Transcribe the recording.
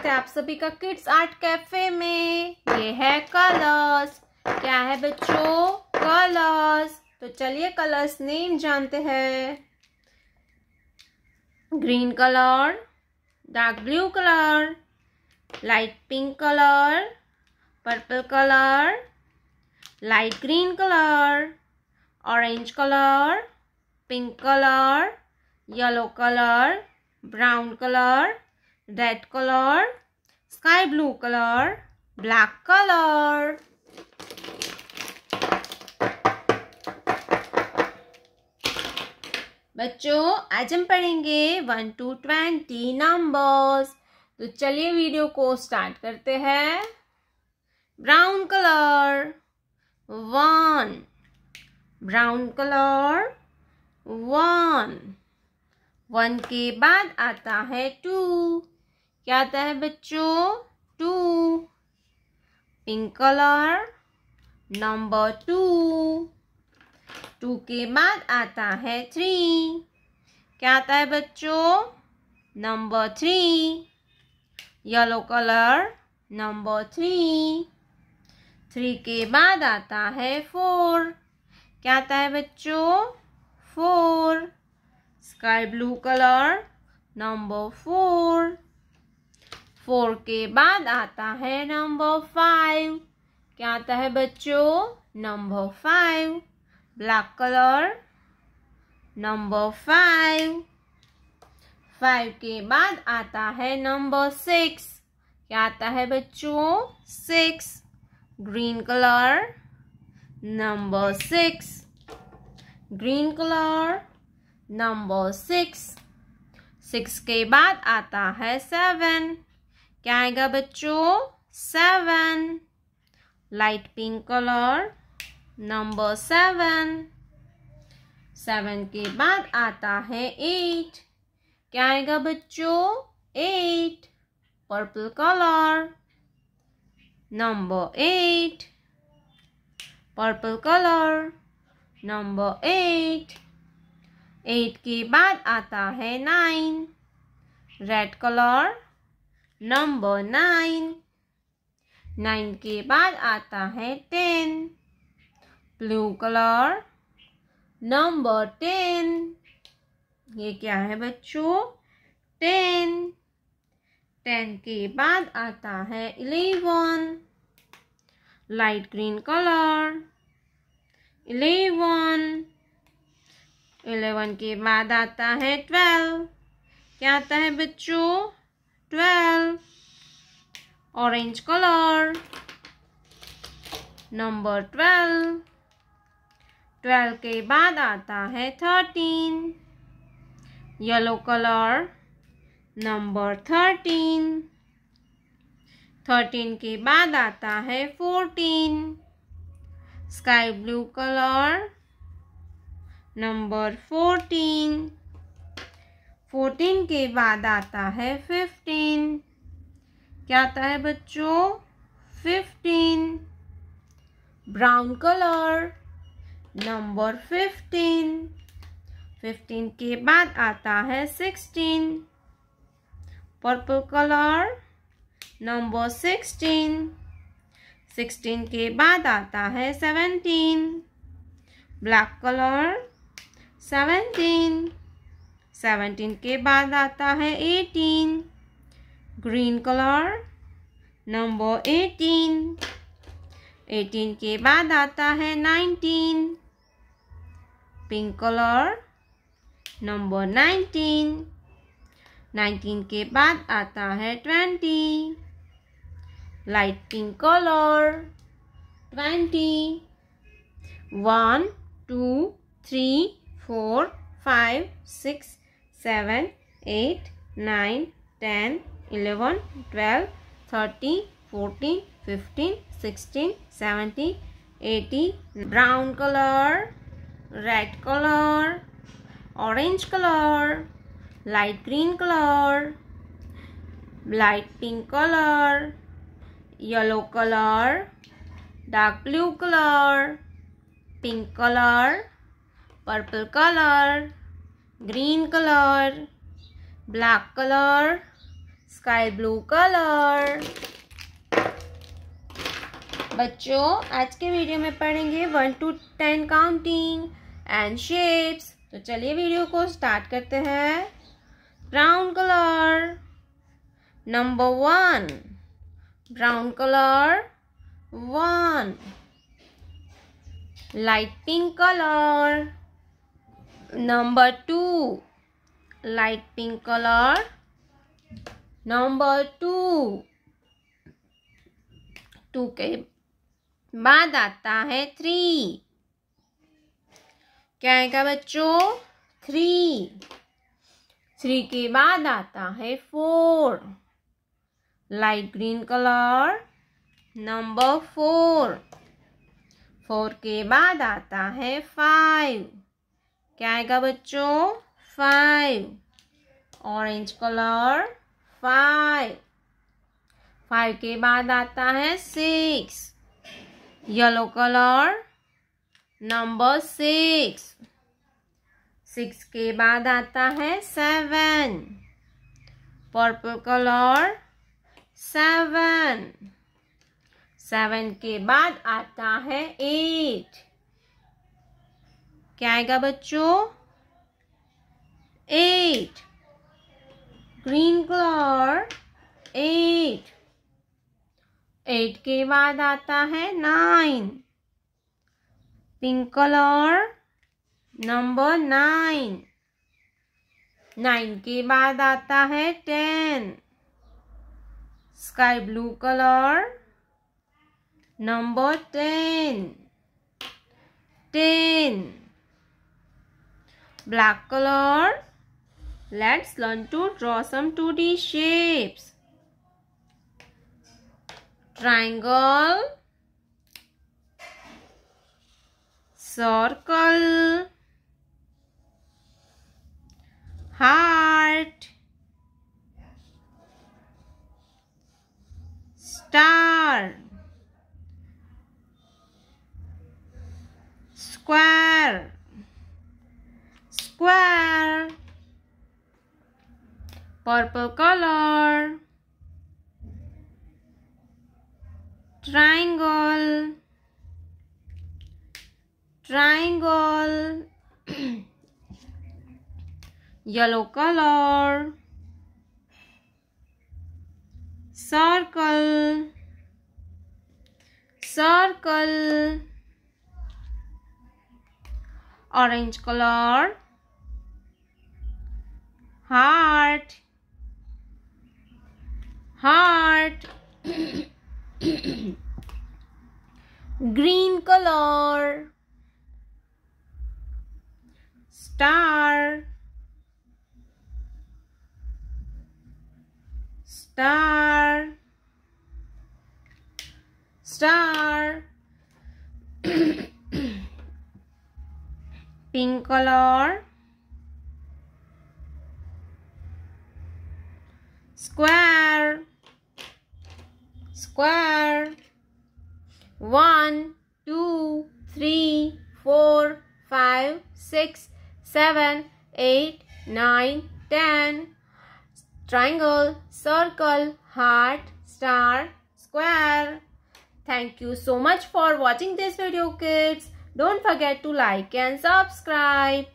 स्वागत है आप सभी का किड्स आर्ट कैफे में। ये है कलर्स। क्या है बच्चों? कलर्स। तो चलिए कलर्स नेम जानते हैं। Green colour, dark blue colour, light pink colour, purple colour, light green colour, orange colour, pink colour, yellow colour, brown colour, red colour, sky blue colour, black colour. बच्चों आज हम पढ़ेंगे 1 to 20 numbers. तो चलिए video को start करते हैं। Brown colour 1, brown colour 1। 1 के बाद आता है 2। क्या आता है बच्चों? 2। Pink colour number 2। 2 के बाद आता है 3। क्या आता है बच्चों? नंबर 3। Yellow colour number 3। 3 के बाद आता है 4। क्या आता है बच्चों? 4। Sky blue colour number 4। 4 के बाद आता है नंबर 5। क्या आता है बच्चों? नंबर 5। Black colour number 5। 5 के बाद आता है नंबर 6। क्या आता है बच्चों? 6। Green colour number 6। Green colour number 6। 6 के बाद आता है 7। क्या आएगा बच्चों? 7। Light pink colour number 7। 7 के बाद आता है 8। क्या आएगा बच्चों? 8। Purple colour number 8। Purple colour number 8। 8 के बाद आता है 9। Red colour number 9। 9 के बाद आता है 10। Blue colour number 10। ये क्या है बच्चों? 10। 10 के बाद आता है 11। Light green colour 11। 11 के बाद आता है 12। क्या आता है बच्चों? 12। Orange colour number 12। 12 के बाद आता है 13। Yellow colour number 13। 13 के बाद आता है 14। Sky blue colour number 14। 14 के बाद आता है 15। क्या आता है बच्चों? 15। Brown colour number 15। 15 के बाद आता है 16। Purple colour number 16। 16 के बाद आता है 17। Black colour 17। 17 के बाद आता है 18। Green colour number 18। 18 के बाद आता है 19। Pink colour number 19। 19 के बाद आता है 20। Light pink colour 20। 1 2 3 4 5 6 7 8 9 10 11 12 13 14 15 16 17 18। Brown colour, red colour, orange colour, light green colour, light pink colour, yellow colour, dark blue colour, pink colour, purple colour, green colour, black colour, sky blue colour. बच्चों आज के video में पढ़ेंगे 1 to 10 counting and shapes. तो चलिए video को start करते हैं। Brown colour, number 1, brown colour 1। Light pink colour, number 2, light pink colour number 2। 2 के बाद आता है 3। क्या आएगा बच्चों? 3। 3 के बाद आता है 4, लाइट ग्रीन कलर नंबर 4। 4 के बाद आता है 5। क्या आएगा बच्चों? 5, ऑरेंज कलर 5। 5 के बाद आता है 6, येलो कलर नंबर 6। 6 के बाद आता है 7, पर्पल कलर 7। 7 के बाद आता है 8। क्या आएगा बच्चों? 8, ग्रीन कलर 8। 8 के बाद आता है 9, पिंक कलर नंबर 9। 9 के बाद आता है 10, sky blue colour number 10। 10, black colour. Let's learn to draw some 2D shapes. Triangle, circle, heart, star, square, square, purple color, triangle, triangle, yellow color, circle, circle, orange color, heart, heart, green color, star, star, star, pink color, square, square, 1, 2, 3, 4, 5, 6, 7, 8, 9, 10. Triangle, circle, heart, star, square. Thank you so much for watching this video, kids. Don't forget to like and subscribe.